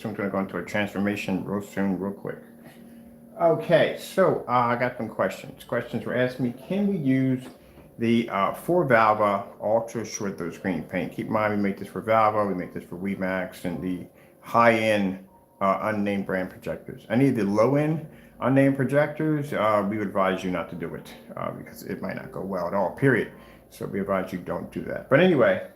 So I'm going to go into a transformation real soon, real quick. Okay, so I got some questions. Questions were asked me, can we use the 4 vava ultra short throw screen paint? Keep in mind, we make this for vava, we make this for WeMax, and the high-end unnamed brand projectors. Any of the low-end unnamed projectors, we would advise you not to do it because it might not go well at all, period. So we advise you don't do that. But anyway,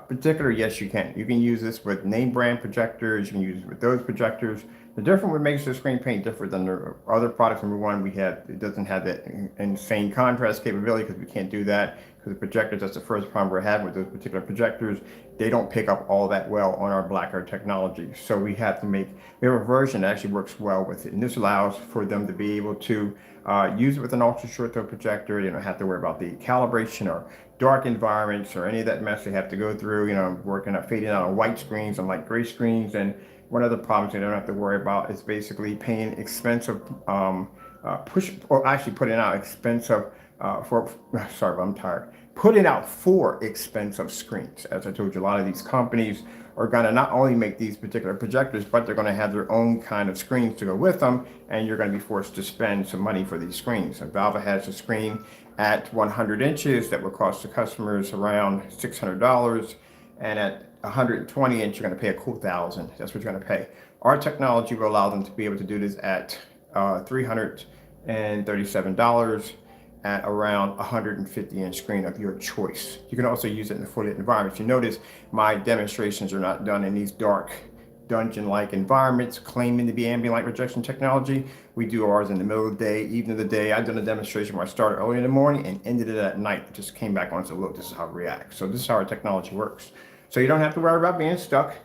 particular, yes, you can. You can use this with name brand projectors. You can use it with those projectors. The different what makes the screen paint different than the other products. Number one, it doesn't have that insane contrast capability because we can't do that because the projectors. That's the first problem we're having with those particular projectors. They don't pick up all that well on our blacker technology. So we have a version that actually works well with it, and this allows for them to be able to use it with an ultra short throw projector. You don't have to worry about the calibration or dark environments or any of that mess they have to go through, working out, fading out on white screens and light gray screens. And one of the problems they don't have to worry about is basically paying expensive, putting out expensive, I'm tired, putting out 4 expensive screens. As I told you, a lot of these companies are going to not only make these particular projectors, but they're going to have their own kind of screens to go with them, and you're going to be forced to spend some money for these screens. And Valve has a screen at 100 inches that will cost the customers around $600, and at 120 inch, you're going to pay a cool $1,000. That's what you're going to pay. Our technology will allow them to be able to do this at $337 at around 150-inch screen of your choice. You can also use it in a fully lit environment. You notice my demonstrations are not done in these dark dungeon-like environments claiming to be ambient light rejection technology. We do ours in the middle of the day, evening of the day. I've done a demonstration where I started early in the morning and ended it at night. Just came back on and said, look, this is how it reacts. So this is how our technology works. So you don't have to worry about being stuck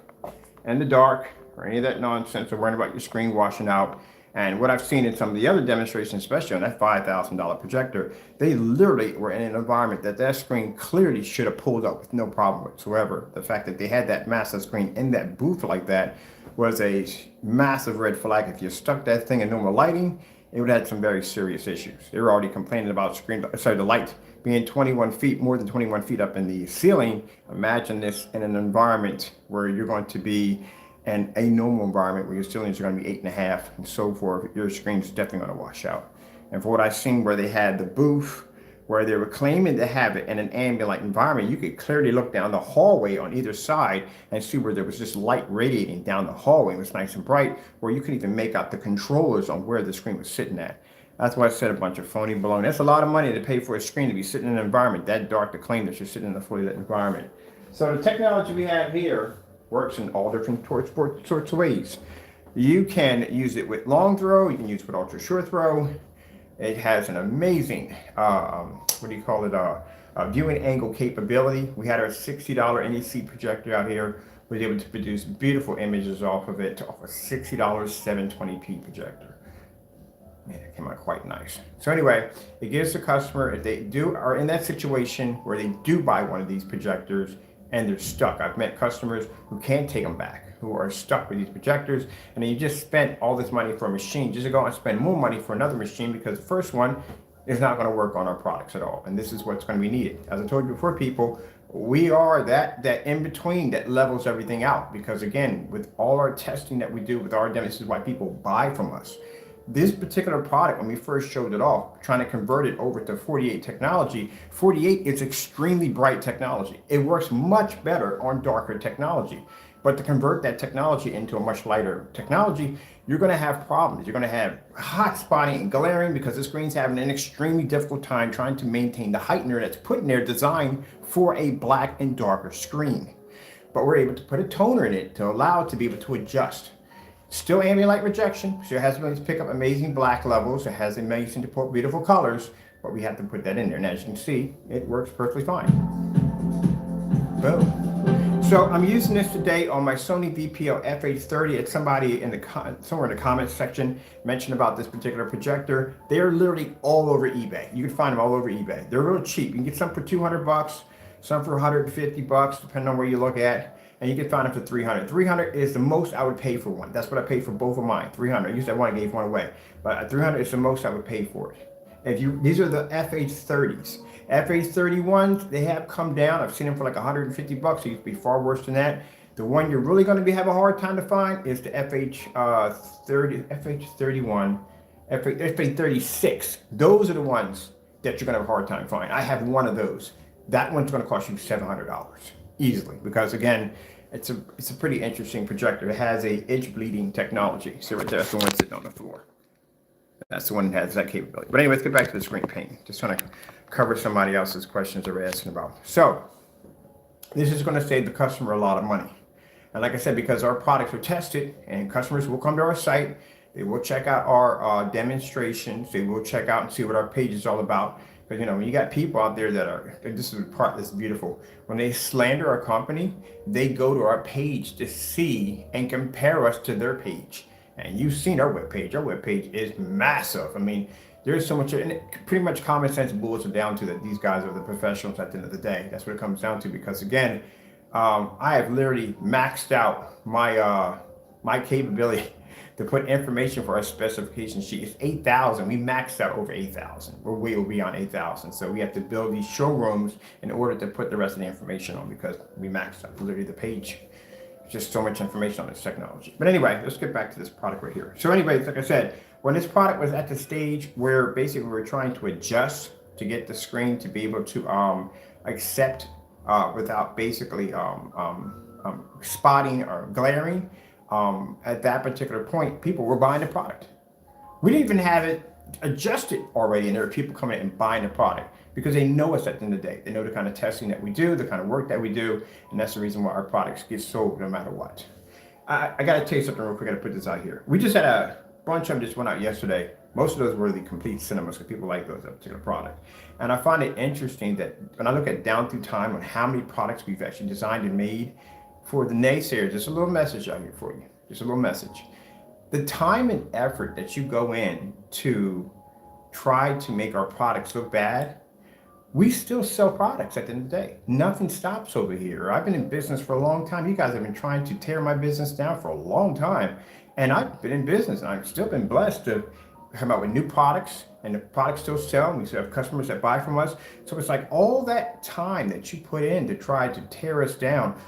in the dark or any of that nonsense or worrying about your screen washing out. And what I've seen in some of the other demonstrations, especially on that $5,000 projector, they literally were in an environment that screen clearly should have pulled up with no problem whatsoever. The fact that they had that massive screen in that booth like that was a massive red flag. If you stuck that thing in normal lighting, it would have had some very serious issues. They were already complaining about the light being 21 feet, more than 21 feet up in the ceiling. Imagine this in an environment where you're going to be and a normal environment where your ceilings are going to be 8.5 and so forth. Your screen's definitely going to wash out. And for what I've seen where they had the booth, where they were claiming to have it in an ambient light environment, you could clearly look down the hallway on either side and see where there was just light radiating down the hallway. It was nice and bright, where you could even make out the controllers on where the screen was sitting at. That's why I said a bunch of phony baloney. That's a lot of money to pay for a screen to be sitting in an environment that dark to claim that you're sitting in a fully lit environment. So the technology we have here works in all different sorts of ways. You can use it with long throw, you can use it with ultra short throw. It has an amazing, viewing angle capability. We had our $60 NEC projector out here. We were able to produce beautiful images off of it, off a $60 720p projector. Man, it came out quite nice. So anyway, it gives the customer, if they are in that situation where they do buy one of these projectors, and they're stuck. I've met customers who can't take them back, who are stuck with these projectors, and then you just spent all this money for a machine just to go and spend more money for another machine because the first one is not going to work on our products at all. And this is what's going to be needed. As I told you before, people, we are that in between that levels everything out, because again, with all our testing that we do with our demos, this is why people buy from us. This particular product, when we first showed it off, trying to convert it over to 48 technology, 48 is extremely bright technology. It works much better on darker technology. But to convert that technology into a much lighter technology, you're going to have problems. You're going to have hot spotting and glaring because the screen's having an extremely difficult time trying to maintain the heightener that's put in there designed for a black and darker screen. But we're able to put a toner in it to allow it to be able to adjust. Still ambient light rejection, so it has to pick up amazing black levels. It has amazing beautiful colors, but we have to put that in there. And as you can see, it works perfectly fine. Boom. So I'm using this today on my Sony VPO FH30. It's somebody somewhere in the comments section mentioned about this particular projector. They're literally all over eBay. You can find them all over eBay. They're real cheap. You can get some for $200, some for $150, depending on where you look at. And you can find them for $300. $300 is the most I would pay for one. That's what I paid for both of mine. $300. I used that one, I gave one away. But $300 is the most I would pay for it. These are the FH30s. FH31s, they have come down. I've seen them for like $150. They used to be far worse than that. The one you're really going to have a hard time to find is the FH30, FH31, FH36. Those are the ones that you're going to have a hard time finding. I have one of those. That one's going to cost you $700 easily, because again, it's a pretty interesting projector. It has a edge bleeding technology. So right there, that's the one sitting on the floor. That's the one that has that capability. But anyway, let's get back to the screen painting. Just trying to cover somebody else's questions they were asking about. So this is going to save the customer a lot of money. And like I said, because our products are tested and customers will come to our site, they will check out our demonstrations, they will check out and see what our page is all about. Because, you know, when you got people out there that are, this is the part that's beautiful, when they slander our company, they go to our page to see and compare us to their page. And you've seen our webpage. Our webpage is massive. I mean, there's so much, and pretty much common sense boils it down to that these guys are the professionals at the end of the day. That's what it comes down to, because again, I have literally maxed out my my capability to put information for our specification sheet. It's 8,000. We maxed out over 8,000. We're way beyond 8,000. So we have to build these showrooms in order to put the rest of the information on, because we maxed out literally the page. Just so much information on this technology. But anyway, let's get back to this product right here. So anyways, like I said, when this product was at the stage where basically we were trying to adjust to get the screen to be able to accept without basically spotting or glaring, at that particular point, people were buying the product. We didn't even have it adjusted already, and there are people coming in and buying the product because they know us at the end of the day. They know the kind of testing that we do, the kind of work that we do, and that's the reason why our products get sold no matter what. I got to tell you something real quick. I got to put this out here. We just had a bunch of them just went out yesterday. Most of those were the complete cinemas because people like those, that particular product. And I find it interesting that when I look at down through time on how many products we've actually designed and made, for the naysayers, just a little message out here for you. Just a little message. The time and effort that you go in to try to make our products look bad, we still sell products at the end of the day. Nothing stops over here. I've been in business for a long time. You guys have been trying to tear my business down for a long time. And I've been in business, and I've still been blessed to come out with new products, and the products still sell, and we still have customers that buy from us. So it's like all that time that you put in to try to tear us down,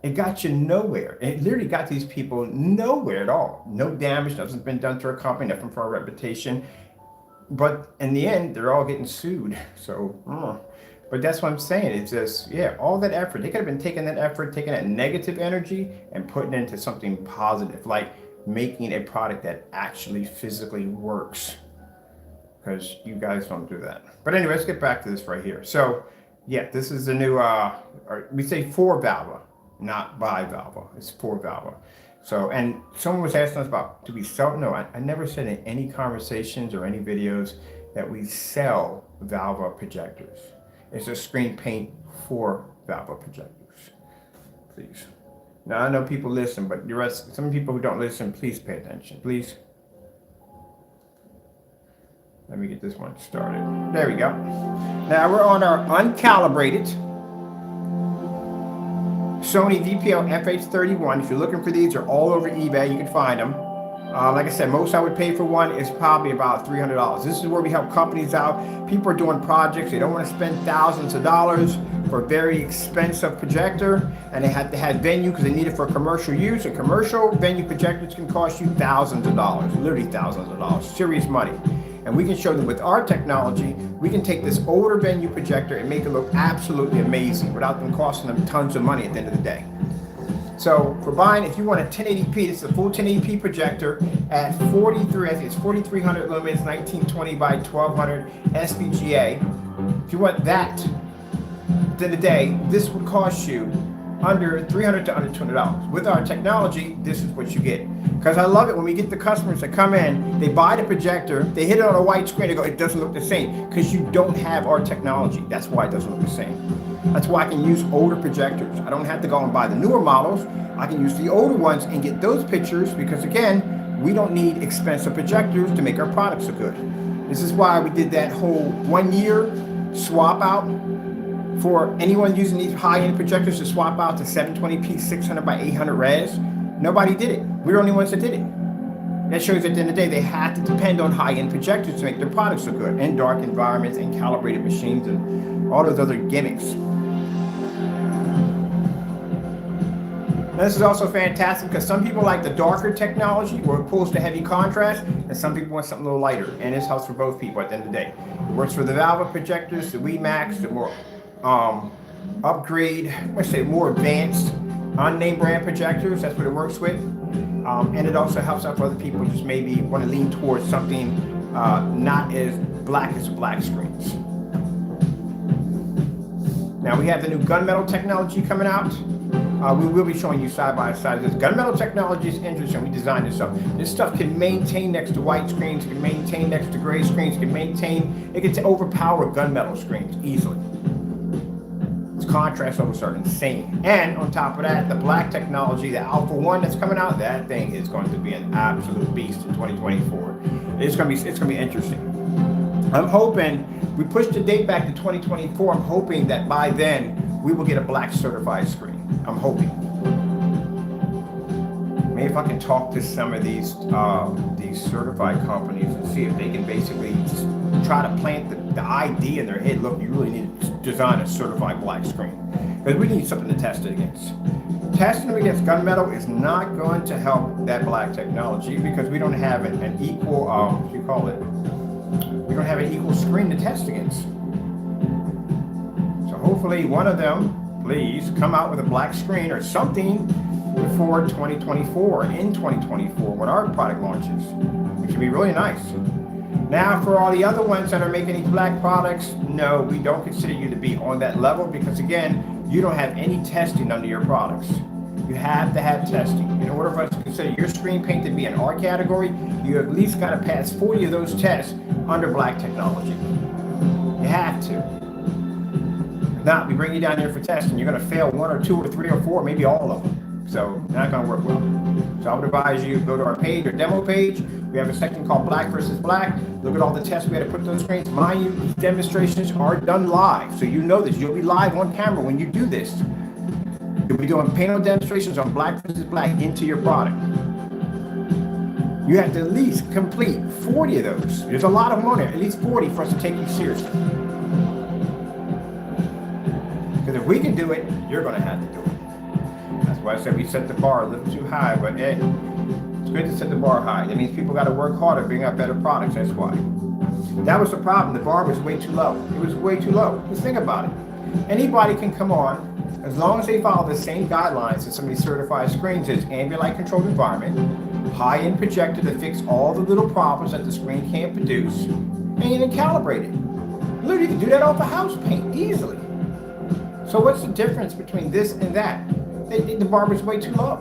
it got you nowhere. It literally got these people nowhere at all. No damage, nothing's been done to our company, nothing for our reputation. But in the end, they're all getting sued. So, but that's what I'm saying. It's just, yeah, all that effort. They could have been taking that effort, taking that negative energy and putting it into something positive, like making a product that actually physically works. Because you guys don't do that. But anyway, let's get back to this right here. So, yeah, this is the new, we say for vava, not by vava. It's for vava. So, and someone was asking us about, do we sell? No, I never said in any conversations or any videos that we sell vava projectors. It's a screen paint for vava projectors. Please. Now, I know people listen, but the rest, some people who don't listen, please pay attention. Please. Let me get this one started. There we go. Now we're on our uncalibrated Sony VPL FH31. If you're looking for these, they're all over eBay. You can find them. Like I said, most I would pay for one is probably about $300. This is where we help companies out. People are doing projects. They don't want to spend thousands of dollars for a very expensive projector, and they have to have venue because they need it for commercial use. And commercial venue projectors can cost you thousands of dollars, literally thousands of dollars, serious money. And we can show them with our technology, we can take this older venue projector and make it look absolutely amazing without them costing them tons of money at the end of the day. So for buying, if you want a 1080p, this is a full 1080p projector at 43, I think it's 4,300 lumens, 1920 by 1200 SVGA. If you want that, at the end of the day, this would cost you under $300 to under $200. With our technology, this is what you get. Because I love it when we get the customers that come in, they buy the projector, they hit it on a white screen, they go, it doesn't look the same. Because you don't have our technology. That's why it doesn't look the same. That's why I can use older projectors. I don't have to go and buy the newer models. I can use the older ones and get those pictures because, again, we don't need expensive projectors to make our products look good. This is why we did that whole 1 year swap out for anyone using these high-end projectors to swap out to 720p 600 by 800 res. Nobody did it. We're the only ones that did it. That shows at the end of the day they had to depend on high-end projectors to make their products look good, in dark environments and calibrated machines and all those other gimmicks. Now, this is also fantastic because some people like the darker technology where it pulls to heavy contrast, and some people want something a little lighter. And this helps for both people at the end of the day. It works for the vava projectors, the WeMax, the more upgrade, let's say more advanced unnamed brand projectors. That's what it works with. And it also helps out for other people who just maybe want to lean towards something not as black screens. Now we have the new gunmetal technology coming out. We will be showing you side by side. This gunmetal technology is interesting. We designed this stuff. This stuff can maintain next to white screens, can maintain next to gray screens, it can overpower gunmetal screens easily. Its contrast levels are insane. And on top of that, the black technology, the Alpha 1 that's coming out, that thing is going to be an absolute beast in 2024. It's going to be interesting. I'm hoping, we pushed the date back to 2024. I'm hoping that by then we will get a black certified screen. I'm hoping. Maybe if I can talk to some of these certified companies and see if they can basically just try to plant the idea in their head. Look, you really need to design a certified black screen because we need something to test it against. Testing it against gunmetal is not going to help that black technology because we don't have an equal, we don't have an equal screen to test against. So hopefully one of them, please come out with a black screen or something before 2024, in 2024, when our product launches, which would be really nice. Now, for all the other ones that are making these black products, no, we don't consider you to be on that level because, again, you don't have any testing under your products. You have to have testing. In order for us to consider your screen paint to be in our category, you at least got to pass 40 of those tests under black technology. You have to. Not, we bring you down here for testing, you're going to fail 1 or 2 or 3 or 4, maybe all of them. So, not going to work well. So, I would advise you go to our page, our demo page. We have a section called Black versus Black. Look at all the tests we had to put on screens. Mind you, these demonstrations are done live. So, you know this. You'll be live on camera when you do this. You'll be doing panel demonstrations on Black versus Black into your product. You have to at least complete 40 of those. There's a lot of them on there, at least 40 for us to take you seriously. Because if we can do it, you're going to have to do it. That's why I said we set the bar a little too high, but hey, it's good to set the bar high. That means people got to work harder, bring out better products, that's why. That was the problem. The bar was way too low. It was way too low. Just think about it. Anybody can come on, as long as they follow the same guidelines as some of these certified screens is ambient light controlled environment, high-end projector to fix all the little problems that the screen can't produce, and then calibrate it. Literally, you can do that off a house paint easily. So what's the difference between this and that? The bar was way too low.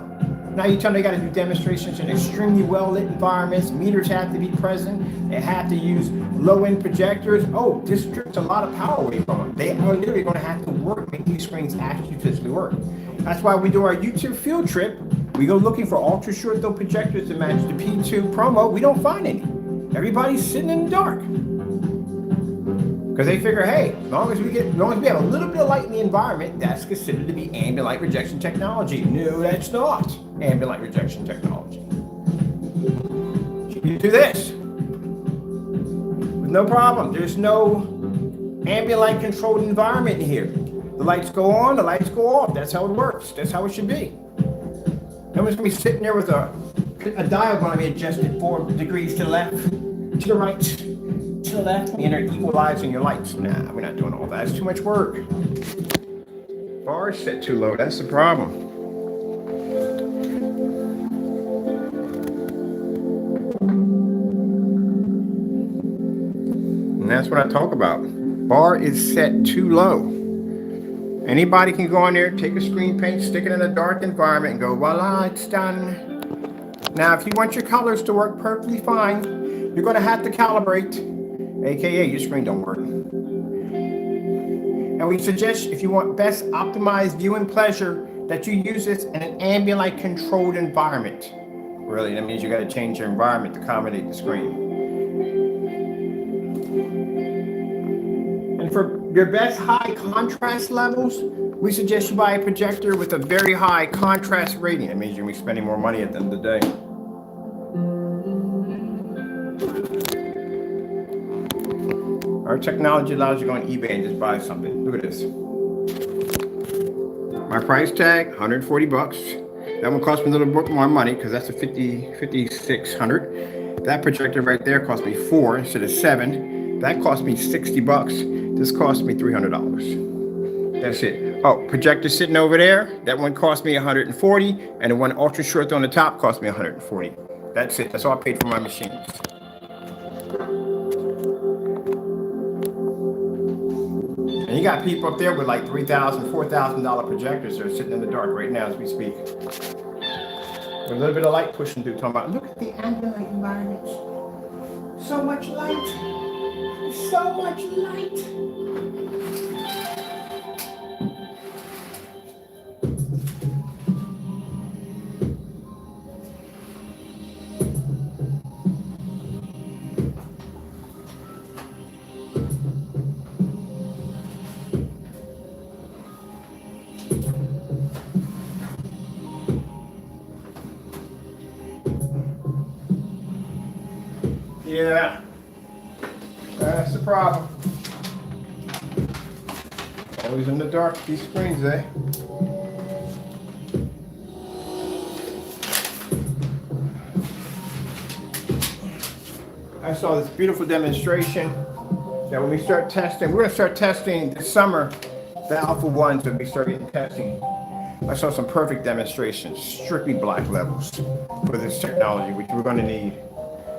Now you tell them they got to do demonstrations in extremely well-lit environments. Meters have to be present. They have to use low-end projectors. Oh, this strips a lot of power away from them. They are literally going to have to work, make these screens actually physically work. That's why we do our YouTube field trip. We go looking for ultra-short throw projectors to match the P2 promo. We don't find any. Everybody's sitting in the dark. Because they figure, hey, as long as we have a little bit of light in the environment, that's considered to be ambient light rejection technology. No, that's not ambient light rejection technology. You do this with no problem. There's no ambient light controlled environment here. The lights go on, the lights go off. That's how it works. That's how it should be. No one's going to be sitting there with a dial going to be adjusted 4 degrees to the left, to the right, to the left, and they're equalizing your lights. Nah, we're not doing all that. It's too much work. Bar is set too low. That's the problem. And that's what I talk about. Bar is set too low. Anybody can go on there, take a screen paint, stick it in a dark environment, and go, voila, it's done. Now, if you want your colors to work perfectly fine, you're going to have to calibrate, aka your screen don't work. And we suggest, if you want best optimized viewing pleasure, that you use this in an ambient light controlled environment. Really, that means you got to change your environment to accommodate the screen. And for your best high contrast levels, we suggest you buy a projector with a very high contrast rating. That means you're going to be spending more money at the end of the day. Our technology allows you to go on eBay and just buy something. Look at this. My price tag, $140. That one cost me a little bit more money because that's a 5600. That projector right there cost me 4 instead of 7. That cost me 60 bucks. This cost me $300. That's it. Oh, projector sitting over there. That one cost me 140, and the one ultra short on the top cost me 140. That's it. That's all I paid for my machines. And you got people up there with like $3,000, $4,000 projectors that are sitting in the dark right now as we speak. With a little bit of light pushing through, talking about, look at the ambient environment. So much light. So much light. Yeah, that's the problem. Always in the dark, these screens, eh? I saw this beautiful demonstration that when we start testing, we're going to start testing this summer, the Alpha 1s that we start getting testing. I saw some perfect demonstrations, strictly black levels for this technology, which we're going to need.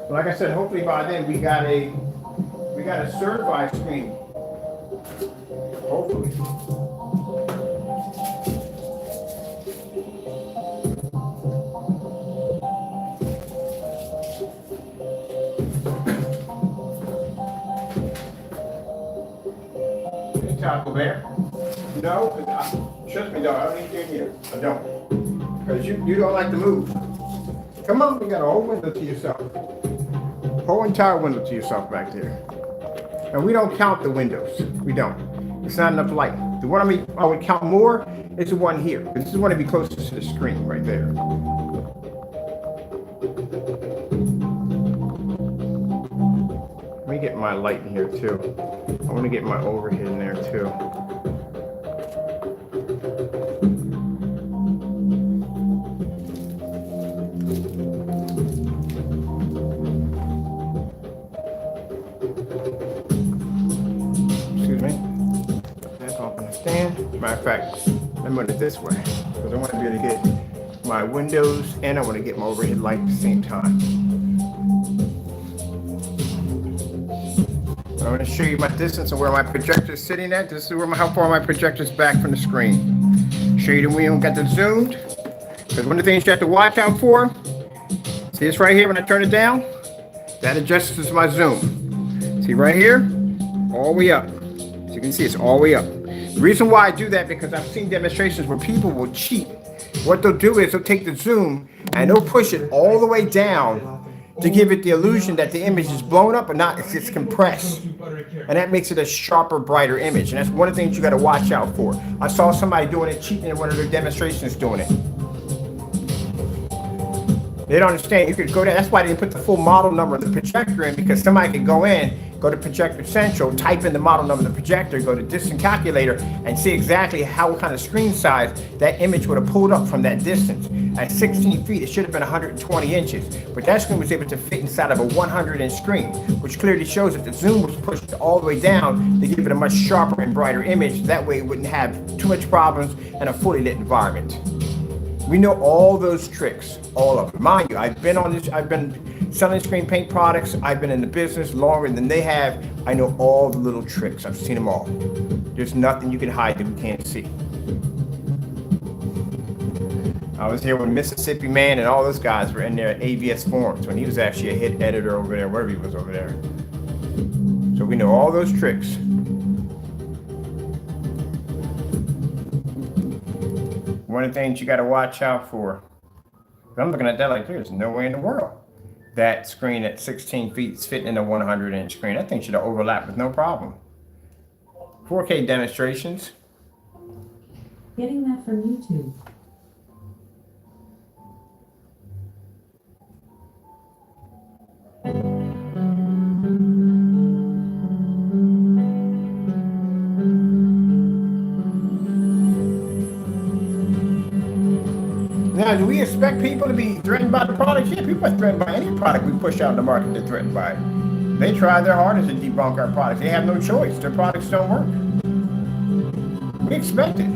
Like I said, hopefully by then we got a certified screen. Hopefully. Hey, Taco Bear. No, trust me, dog. I don't need you in here. I don't, because you don't like to move. Come on, you got a whole window to yourself. Whole entire window to yourself back there. And we don't count the windows. We don't. It's not enough light. The one I would count more is the one here. This is the one to be closest to the screen right there. Let me get my light in here too. I want to get my overhead in there too. Matter of fact, I'm going to it this way because I want to be able to get my windows and I want to get my overhead light at the same time. I'm going to show you my distance and where my projector is sitting at. This is where how far my projector is back from the screen. Show you that we don't got the zoomed, because one of the things you have to watch out for. See this right here when I turn it down? That adjusts to my zoom. See right here? All the way up. So you can see it's all the way up. The reason why I do that, because I've seen demonstrations where people will cheat. What they'll do is they'll take the zoom and they'll push it all the way down to give it the illusion that the image is blown up, but not, it's compressed. And that makes it a sharper, brighter image. And that's one of the things you got to watch out for. I saw somebody doing it, cheating in one of their demonstrations doing it. They don't understand. You could go there. That's why they didn't put the full model number of the projector in, because somebody could go in, go to Projector Central, type in the model number of the projector, go to distance calculator, and see exactly what kind of screen size that image would have pulled up from that distance. At 16 feet, it should have been 120 inches. But that screen was able to fit inside of a 100-inch screen, which clearly shows that the zoom was pushed all the way down to give it a much sharper and brighter image. That way it wouldn't have too much problems in a fully lit environment. We know all those tricks, all of them. Mind you, I've been selling screen paint products. I've been in the business longer than they have. I know all the little tricks. I've seen them all. There's nothing you can hide that we can't see. I was here when Mississippi Man and all those guys were in their AVS forums when he was actually a hit editor over there, wherever he was over there. So we know all those tricks. One of the things you got to watch out for. I'm looking at that like there's no way in the world that screen at 16 feet is fitting in a 100-inch screen. That thing should have overlapped with no problem. 4K demonstrations. Getting that from YouTube. Now, do we expect people to be threatened by the product? Yeah, people are threatened by any product we push out in the market. They're threatened by it. They try their hardest to debunk our products. They have no choice. Their products don't work. We expect it.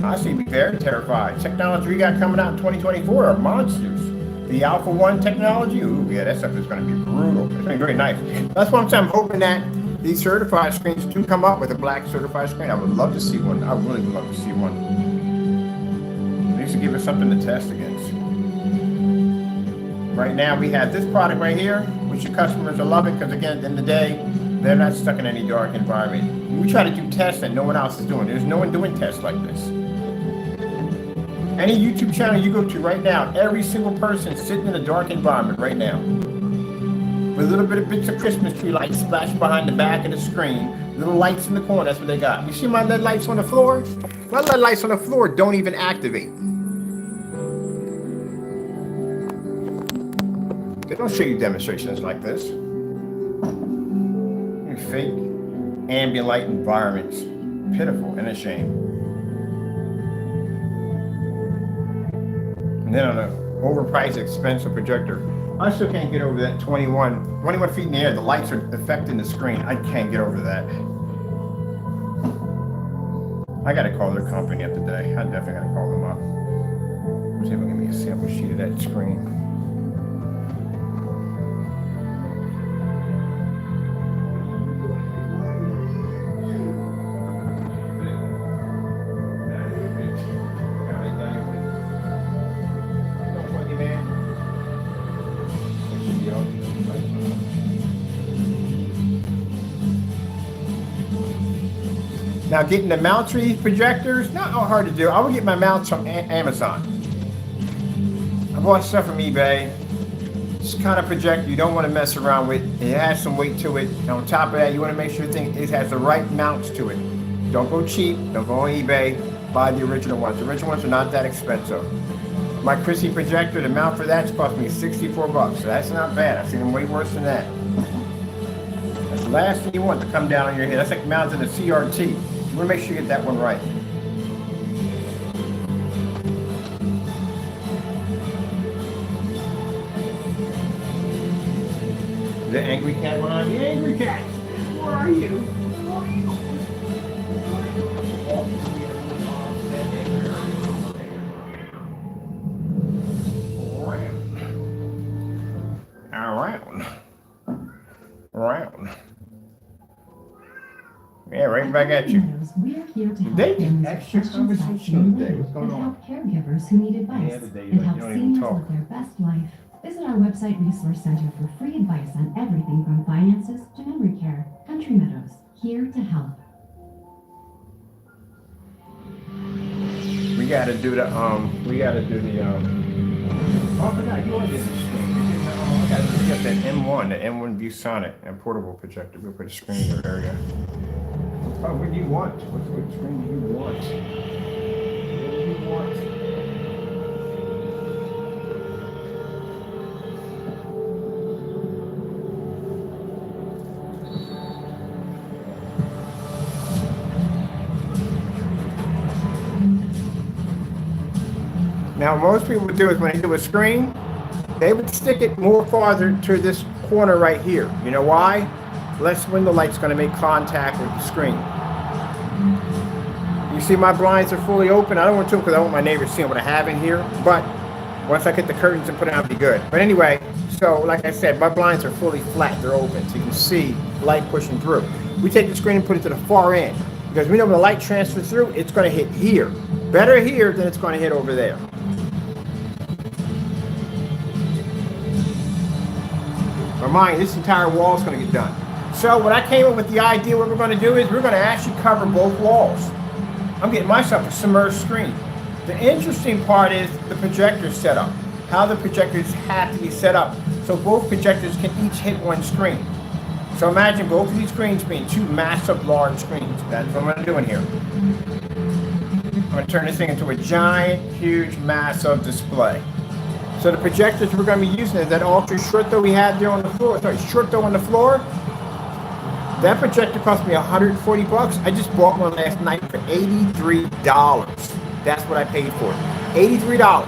I see be very terrified. Technology we got coming out in 2024 are monsters. The Alpha 1 technology, ooh, yeah, that stuff is going to be brutal. It's going to be very nice. That's why I'm hoping that these certified screens do come up with a black certified screen. I would love to see one. I really would love to see one. At least to give us something to test against. Right now, we have this product right here, which your customers are loving because, again, at the end of the day, they're not stuck in any dark environment. We try to do tests that no one else is doing. There's no one doing tests like this. Any YouTube channel you go to right now, every single person sitting in a dark environment right now. With a little bit of bits of Christmas tree lights splashed behind the back of the screen. Little lights in the corner, that's what they got. You see my LED lights on the floor? My LED lights on the floor don't even activate. They don't show you demonstrations like this. Fake ambient light environments. Pitiful and a shame. And then on an overpriced, expensive projector, I still can't get over that 21 feet in the air. The lights are affecting the screen. I can't get over that. I gotta call their company up today. I definitely gotta call them up. See if I can give me a sample sheet of that screen. Now, getting the mounts for these projectors, not hard to do. I would get my mounts from Amazon. I bought stuff from eBay. This kind of projector you don't want to mess around with. It has some weight to it. And on top of that, you want to make sure it has the right mounts to it. Don't go cheap. Don't go on eBay. Buy the original ones. The original ones are not that expensive. My Chrissy projector, the mount for that's cost me $64. So that's not bad. I've seen them way worse than that. That's the last thing you want to come down on your head. That's like mounting a CRT. You want to make sure you get that one right. The angry cat went on. The angry cat. Where are you? Around. Yeah, right back at you. We're here to help They families extra with questions conversation about today. What's going and on? help caregivers who need advice Yeah, today, and like, help you don't even seniors talk. live their best life. Visit our website Resource Center for free advice on everything from finances to memory care. Country Meadows, here to help. We gotta do the oh, I forgot you wanted this screen. I gotta get that M1, the M1 ViewSonic and portable projector. We'll put a screen in your area. Oh, what do you want? What screen do you want? What do you want? Now, most people would do is when they do a screen, they would stick it more farther to this corner right here. You know why? Less window light's going to make contact with the screen. You see my blinds are fully open. I don't want to because I want my neighbors seeing what I have in here. But once I get the curtains and put it on, it'll be good. But anyway, so like I said, my blinds are fully flat. They're open, so you can see light pushing through. We take the screen and put it to the far end because we know when the light transfers through, it's going to hit here. Better here than it's going to hit over there. But mind, this entire wall is going to get done. So what I came up with the idea, what we're going to do is we're going to actually cover both walls. I'm getting myself a submerged screen. The interesting part is the projector setup. How the projectors have to be set up so both projectors can each hit one screen. So imagine both of these screens being two massive large screens. That's what I'm going to do in here. I'm going to turn this thing into a giant, huge, massive display. So the projectors we're going to be using is that Ultra Shorto we had there on the floor. Sorry, Shorto on the floor. That projector cost me $140. I just bought one last night for $83. That's what I paid for it. $83.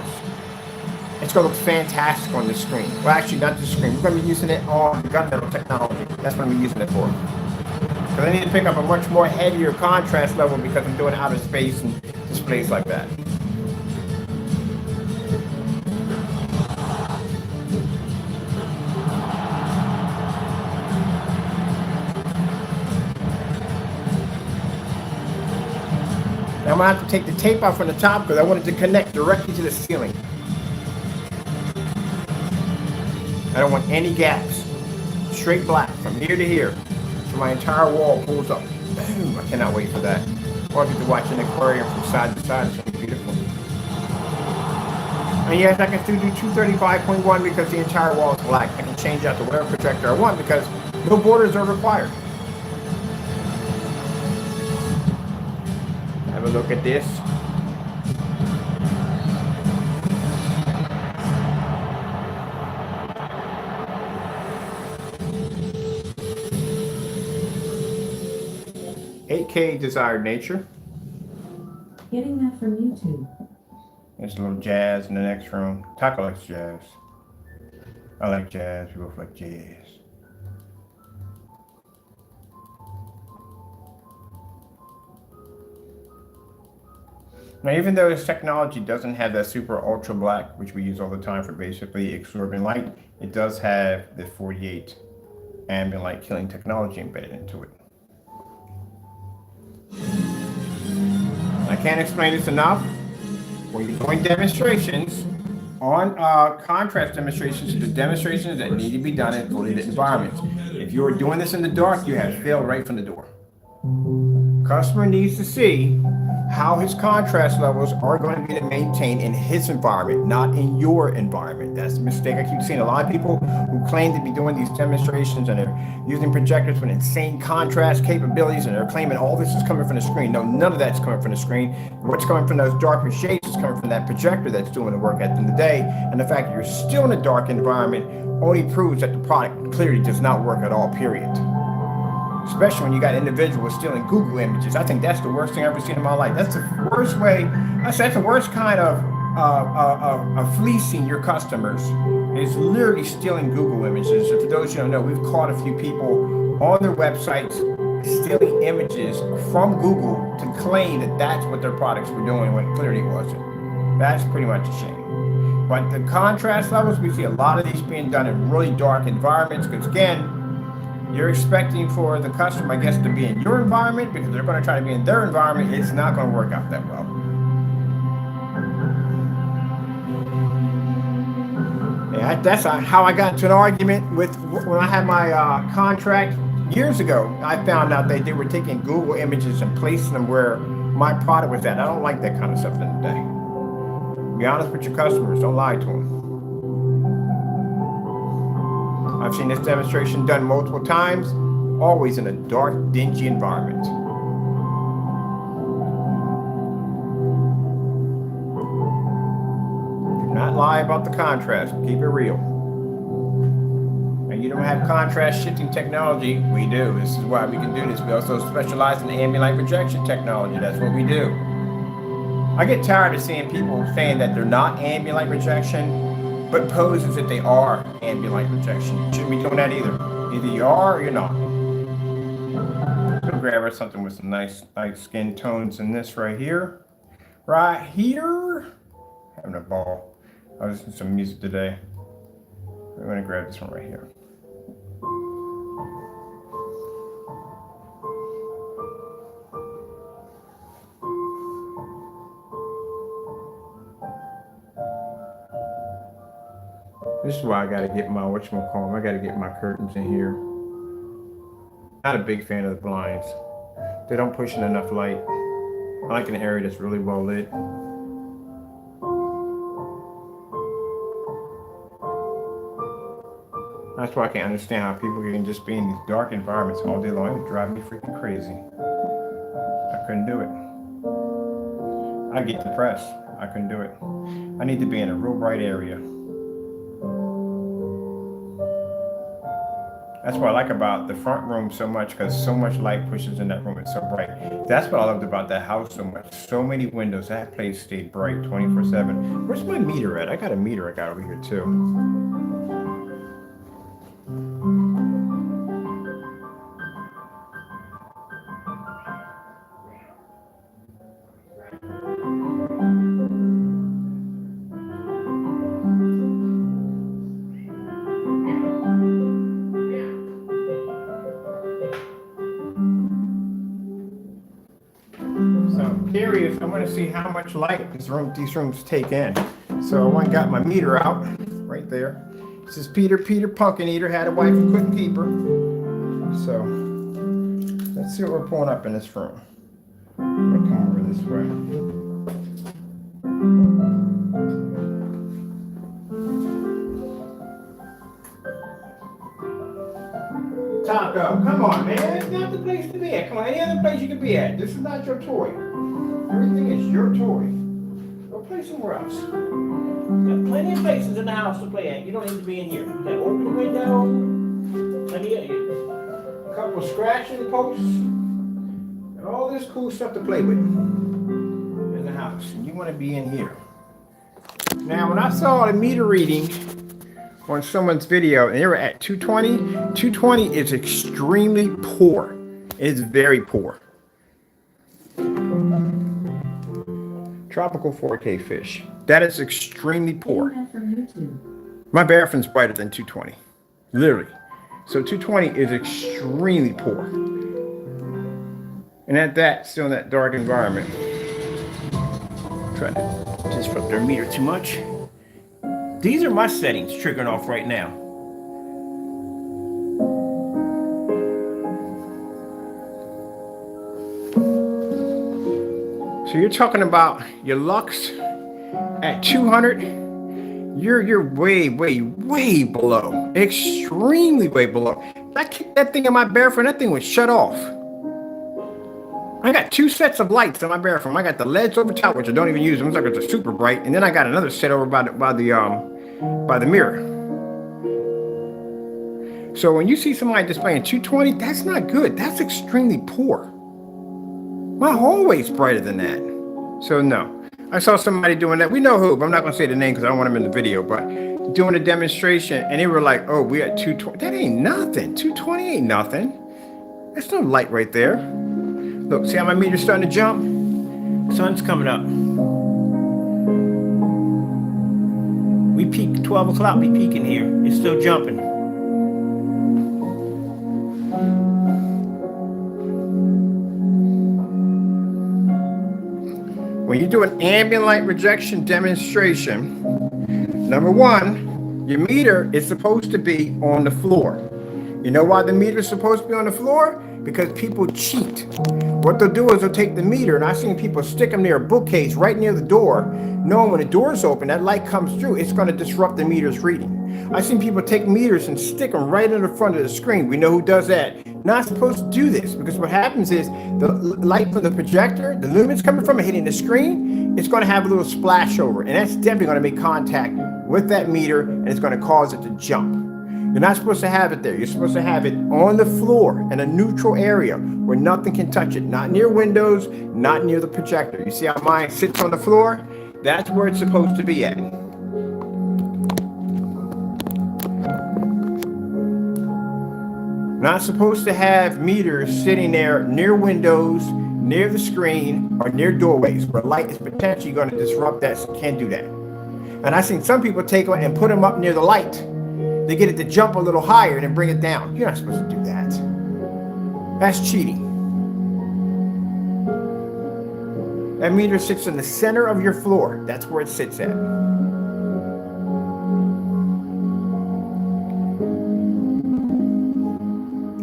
It's going to look fantastic on the screen. Well, actually, not the screen. We're going to be using it on gunmetal technology. That's what I'm using it for. Because I need to pick up a much more heavier contrast level because I'm doing outer space and displays like that. Now I'm going to have to take the tape out from the top because I want it to connect directly to the ceiling. I don't want any gaps. Straight black from here to here. So my entire wall pulls up. Boom. I cannot wait for that. Or get to watch an aquarium from side to side. It's going to be beautiful. And yes, I can still do 235.1 because the entire wall is black. I can change out to whatever projector I want because no borders are required. Have a look at this. $8K desired nature. Getting that from YouTube. There's a little jazz in the next room. Taco likes jazz. I like jazz. We both like jazz. Now, even though this technology doesn't have that super ultra black, which we use all the time for basically absorbing light, it does have the 48 ambient light killing technology embedded into it. I can't explain this enough. When you're doing demonstrations, on contrast demonstrations, the demonstrations that need to be done in fully lit environments. If you're doing this in the dark, you have failed right from the door. Customer needs to see how his contrast levels are going to be maintained in his environment, not in your environment. That's the mistake I keep seeing. A lot of people who claim to be doing these demonstrations and they're using projectors with insane contrast capabilities and they're claiming all this is coming from the screen. No, none of that's coming from the screen. What's coming from those darker shades is coming from that projector that's doing the work at the end of the day. And the fact that you're still in a dark environment only proves that the product clearly does not work at all, period. Especially when you got individuals stealing Google images. I think that's the worst thing I've ever seen in my life. That's the worst way. I said that's the worst kind of fleecing your customers is literally stealing Google images. And for those you don't know, we've caught a few people on their websites stealing images from Google to claim that that's what their products were doing when it clearly wasn't. That's pretty much a shame. But the contrast levels, we see a lot of these being done in really dark environments because again, you're expecting for the customer, I guess, to be in your environment because they're going to try to be in their environment. It's not going to work out that well. Yeah, that's how I got into an argument with when I had my contract years ago. I found out they were taking Google images and placing them where my product was at. I don't like that kind of stuff in the day. Be honest with your customers. Don't lie to them. I've seen this demonstration done multiple times, always in a dark, dingy environment. Do not lie about the contrast. Keep it real. And you don't have contrast shifting technology. We do. This is why we can do this. We also specialize in ambient light projection technology. That's what we do. I get tired of seeing people saying that they're not ambient light projection, but poses that they are ambient light projection. You shouldn't be doing that either. Either you are or you're not. I'm gonna grab us something with some nice light skin tones in this right here. Right here. Having a ball. I was listening to some music today. We're gonna grab this one right here. This is why I gotta get my whatchamacallit. I gotta get my curtains in here. Not a big fan of the blinds. They don't push in enough light. I like an area that's really well lit. That's why I can't understand how people can just be in these dark environments all day long. It would drive me freaking crazy. I couldn't do it. I get depressed. I couldn't do it. I need to be in a real bright area. That's what I like about the front room so much, because so much light pushes in that room. It's so bright. That's what I loved about that house so much. So many windows. That place stayed bright 24/7. Where's my meter at? I got a meter I got over here too. So I'm curious, I want to see how much light these rooms take in. So I got my meter out right there. This is Peter Pumpkin Eater, had a wife who couldn't keep her. So let's see what we're pulling up in this room. I'm gonna come over this way. Taco, come on, man. It's not the place to be at. Come on, any other place you could be at. This is not your toy. Everything is your toy. Go play somewhere else. Got plenty of places in the house to play at. You don't need to be in here. Okay, open the window. Plenty of A couple of scratching posts. And all this cool stuff to play with in the house. And you want to be in here. Now, when I saw the meter reading on someone's video, and they were at 220. 220 is extremely poor. It's very poor. Tropical 4K fish. That is extremely poor. My bathroom's brighter than 220. Literally. So 220 is extremely poor. And at that, still in that dark environment. Try to disrupt their meter too much. These are my settings triggering off right now. So you're talking about your lux at 200. You're way below. Extremely way below. I kicked that thing in my bathroom, that thing was shut off. I got two sets of lights in my bathroom. I got the LEDs over top, which I don't even use them. It's like it's super bright. And then I got another set over by the mirror. So when you see somebody displaying 220, that's not good. That's extremely poor. My hallway's brighter than that. So no. I saw somebody doing that. We know who, but I'm not going to say the name because I don't want them in the video. But doing a demonstration, and they were like, oh, we at 220. That ain't nothing. 220 ain't nothing. There's no light right there. Look, see how my meter's starting to jump? Sun's coming up. We peak 12 o'clock, we peak in here. It's still jumping. When you do an ambient light rejection demonstration, number one, your meter is supposed to be on the floor. You know why the meter is supposed to be on the floor? Because people cheat. What they'll do is they'll take the meter, and I've seen people stick them near a bookcase right near the door, knowing when the door's open, that light comes through, it's going to disrupt the meter's reading. I've seen people take meters and stick them right in the front of the screen. We know who does that. Not supposed to do this, because what happens is the light from the projector, the lumens coming from it hitting the screen, it's going to have a little splash over, and that's definitely going to make contact with that meter, and it's going to cause it to jump. You're not supposed to have it there. You're supposed to have it on the floor in a neutral area where nothing can touch it. Not near windows, not near the projector. You see how mine sits on the floor? That's where it's supposed to be at. Not supposed to have meters sitting there near windows, near the screen, or near doorways where light is potentially going to disrupt that. So can't do that. And I've seen some people take them and put them up near the light. They get it to jump a little higher and then bring it down. You're not supposed to do that. That's cheating. That meter sits in the center of your floor. That's where it sits at.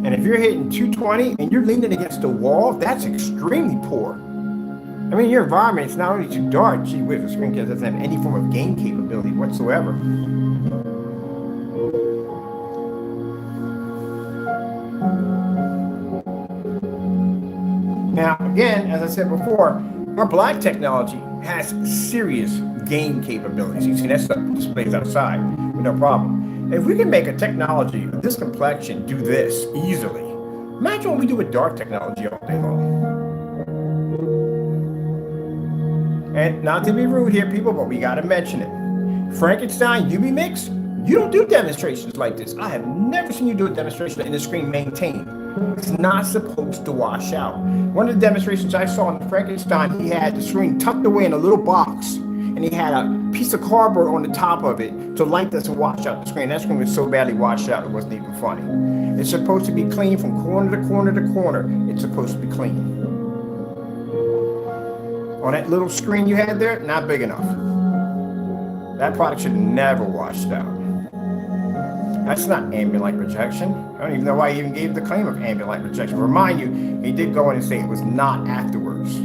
And if you're hitting 220 and you're leaning against the wall, that's extremely poor. I mean, your environment is not only too dark, gee whiz, the screen doesn't have any form of gain capability whatsoever. Now, again, as I said before, our black technology has serious gain capabilities. You see that stuff displays outside with no problem. If we can make a technology of this complexion do this easily, imagine what we do with dark technology all day long. And not to be rude here, people, but we got to mention it. Frankenstein UV Mix, you don't do demonstrations like this. I have never seen you do a demonstration in the screen maintained. It's not supposed to wash out. One of the demonstrations I saw in Frankenstein, he had the screen tucked away in a little box, and he had a piece of cardboard on the top of it so light doesn't wash out the screen. That screen was so badly washed out, it wasn't even funny. It's supposed to be clean from corner to corner to corner. It's supposed to be clean. On that little screen you had there, not big enough. That product should have never washed out. That's not ambient light projection. I don't even know why he even gave the claim of ambient light projection. Remind you, he did go in and say it was not afterwards.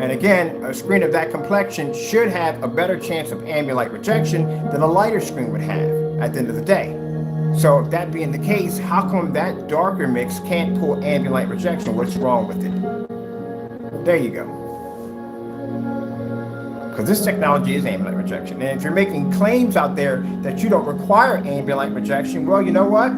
And again, a screen of that complexion should have a better chance of ambient light projection than a lighter screen would have at the end of the day. So that being the case, how come that darker mix can't pull ambient light projection? What's wrong with it? There you go. Because this technology is ambient light projection. And if you're making claims out there that you don't require ambient light projection, well, you know what?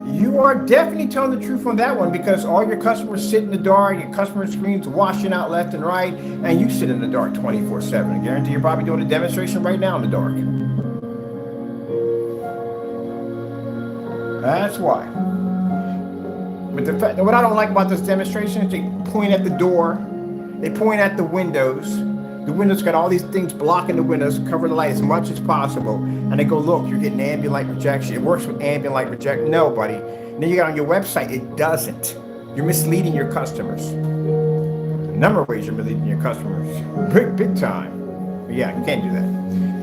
You are definitely telling the truth on that one, because all your customers sit in the dark, your customer screens washing out left and right, and you sit in the dark 24/7. I guarantee you're probably doing a demonstration right now in the dark. That's why. But the fact, what I don't like about this demonstration is they point at the door, they point at the windows. The windows got all these things blocking the windows, cover the light as much as possible, and they go, look, you're getting ambient light projection. It works with ambient light projection. No, buddy. And then you got on your website, it doesn't. You're misleading your customers. A number of ways you're misleading your customers. Big time. But yeah, you can't do that.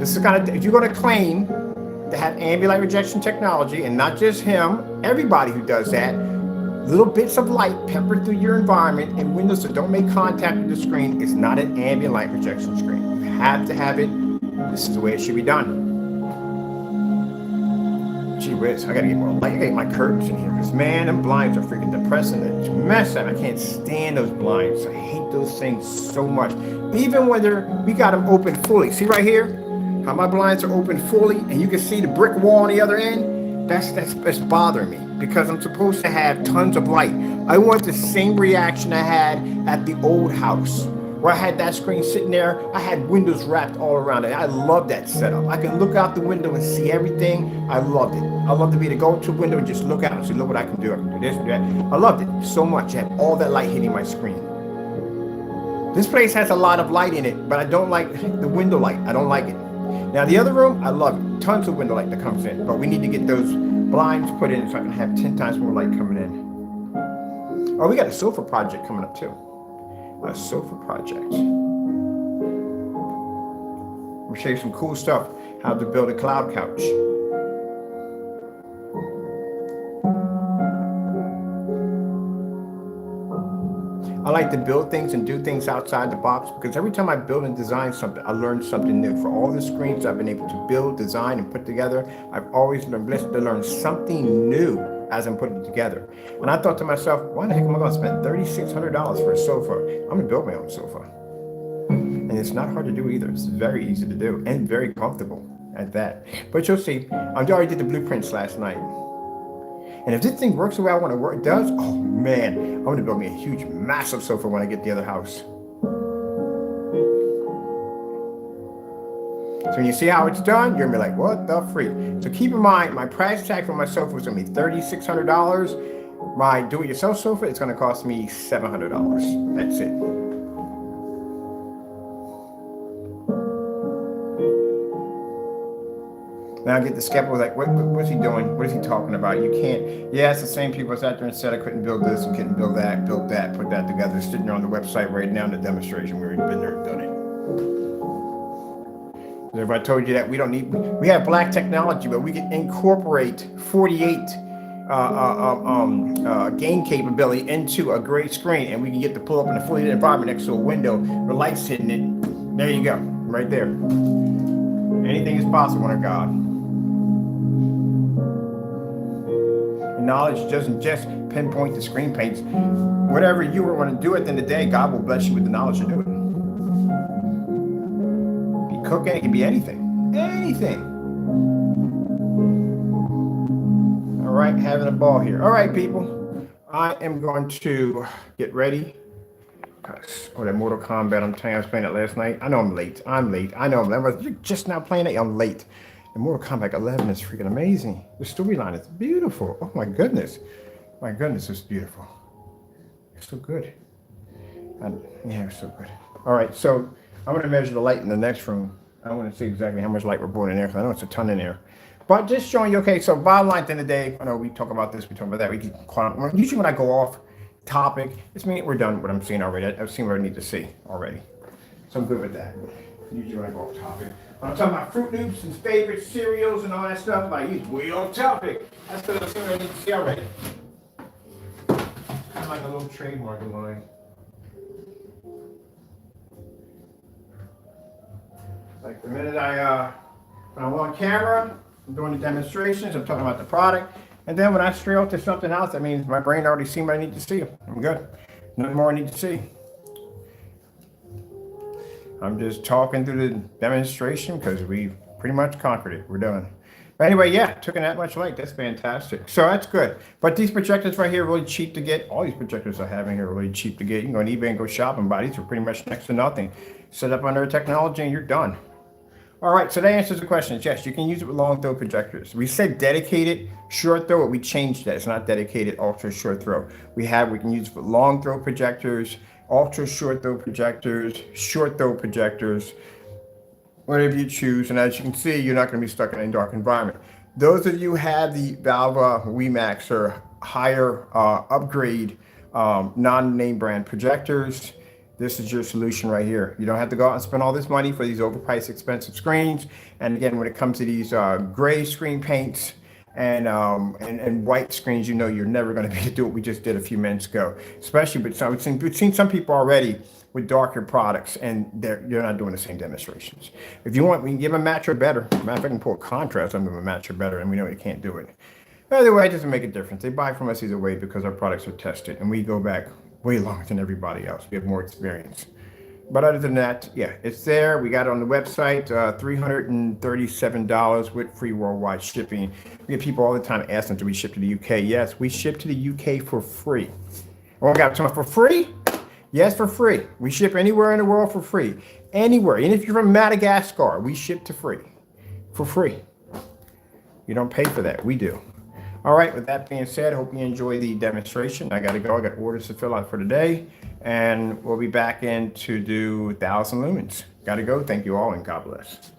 This is kind of, if you're going to claim to have ambient light projection technology, and not just him, everybody who does that, little bits of light peppered through your environment and windows that don't make contact with the screen is not an ambient light projection screen. You have to have it. This is the way it should be done. Gee whiz, I gotta get more light. I gotta get my curtains in here, because man, them blinds are freaking depressing. It's a mess. I can't stand those blinds. I hate those things so much. Even when we got them open fully. See right here? How my blinds are open fully, and you can see the brick wall on the other end? That's bothering me, because I'm supposed to have tons of light. I want the same reaction I had at the old house, where I had that screen sitting there. I had windows wrapped all around it. I love that setup. I can look out the window and see everything. I loved it. I loved to be able to go to a window and just look out and say, look what I can do. I can do this, do that. I loved it so much. I had all that light hitting my screen. This place has a lot of light in it, but I don't like the window light. I don't like it. Now the other room, I love it. Tons of window light that comes in, but we need to get those blinds put in so I can have 10 times more light coming in. Oh, we got a sofa project coming up too. A sofa project. Let me show you some cool stuff. How to build a cloud couch. I like to build things and do things outside the box, because every time I build and design something, I learn something new. For all the screens I've been able to build, design, and put together, I've always been blessed to learn something new as I'm putting it together. And I thought to myself, why the heck am I going to spend $3,600 for a sofa? I'm going to build my own sofa. And it's not hard to do either. It's very easy to do and very comfortable at that. But you'll see, I already did the blueprints last night. And if this thing works the way I want it does, oh man, I'm going to build me a huge, massive sofa when I get the other house. So when you see how it's done, you're going to be like, what the freak? So keep in mind, my price tag for my sofa is going to be $3,600. My do-it-yourself sofa, it's going to cost me $700. That's it. Now I get the skeptical, like, what's he doing? What is he talking about? You can't. Yeah, it's the same people that's out there and said I couldn't build this and couldn't build that, built that, put that together. It's sitting there on the website right now in the demonstration. We've already been there and done it. If I told you that we don't need, we have black technology, but we can incorporate 48 gain capability into a great screen, and we can get to pull up in a fully lit environment next to a window with lights hitting it. There you go, right there. Anything is possible under God. Knowledge doesn't just pinpoint the screen paints. Whatever you want to do at the end of the day, God will bless you with the knowledge to do it. Be cooking, it can be anything. Anything. having a ball here. All right, people. I am going to get ready. Oh, that Mortal Kombat, I'm telling you, I was playing it last night. I know I'm late. I know I'm late. You're just now playing it. I'm late. And Mortal Kombat 11 is freaking amazing. The storyline is beautiful. Oh, my goodness. My goodness, it's beautiful. It's so good. Yeah, it's so good. All right, so I'm going to measure the light in the next room. I want to see exactly how much light we're putting in there because I know it's a ton in there. But just showing you, okay, so bottom line at the end of the day, I know we talk about this, we talk about that, we keep quiet. Usually when I go off topic, it's meaning we're done with what I'm seeing already. I've seen what I need to see already. So I'm good with that. Usually when I go off topic. When I'm talking about Fruit Loops and favorite cereals and all that stuff, like he's way off topic. That's what I need to see already. Kind of like a little trademark of mine. Like the minute when I'm on camera, I'm doing the demonstrations, I'm talking about the product. And then when I stray off to something else, that means my brain already seen what I need to see. I'm good. Nothing more I need to see. I'm just talking through the demonstration because we pretty much conquered it. We're done. But anyway, yeah, took in that much light. That's fantastic. So that's good. But these projectors right here are really cheap to get. All these projectors I have in here are really cheap to get. You can go on eBay and go shop and buy these for pretty much next to nothing. Set up under a technology and you're done. All right, so that answers the question. Yes, you can use it with long throw projectors. We said dedicated short throw, but we changed that. It's not dedicated ultra short throw. We can use it with long throw projectors, ultra short throw projectors, short throw projectors, whatever you choose. And as you can see, you're not going to be stuck in a dark environment. Those of you who have the vava WeMax or higher upgrade non-name brand projectors, this is your solution right here. You don't have to go out and spend all this money for these overpriced, expensive screens. And again, when it comes to these gray screen paints and white screens, you know you're never going to be able to do what we just did a few minutes ago. Especially, we've seen some people already with darker products, and you're not doing the same demonstrations. If you want, we can give them a match or better. Matter of fact, I can pull a contrast, I'm going to match or better, and we know you can't do it. Either way, it doesn't make a difference. They buy from us either way because our products are tested, and we go back way longer than everybody else. We have more experience. But other than that, yeah, it's there. We got it on the website, $337 with free worldwide shipping. We get people all the time asking, do we ship to the UK? Yes, we ship to the UK for free. Oh, we got something for free? Yes, for free. We ship anywhere in the world for free. Anywhere. And if you're from Madagascar, we ship to free. For free. You don't pay for that. We do. All right, with that being said, I hope you enjoy the demonstration. I got to go. I got orders to fill out for today. And we'll be back in to do 1,000 lumens. Got to go. Thank you all, and God bless.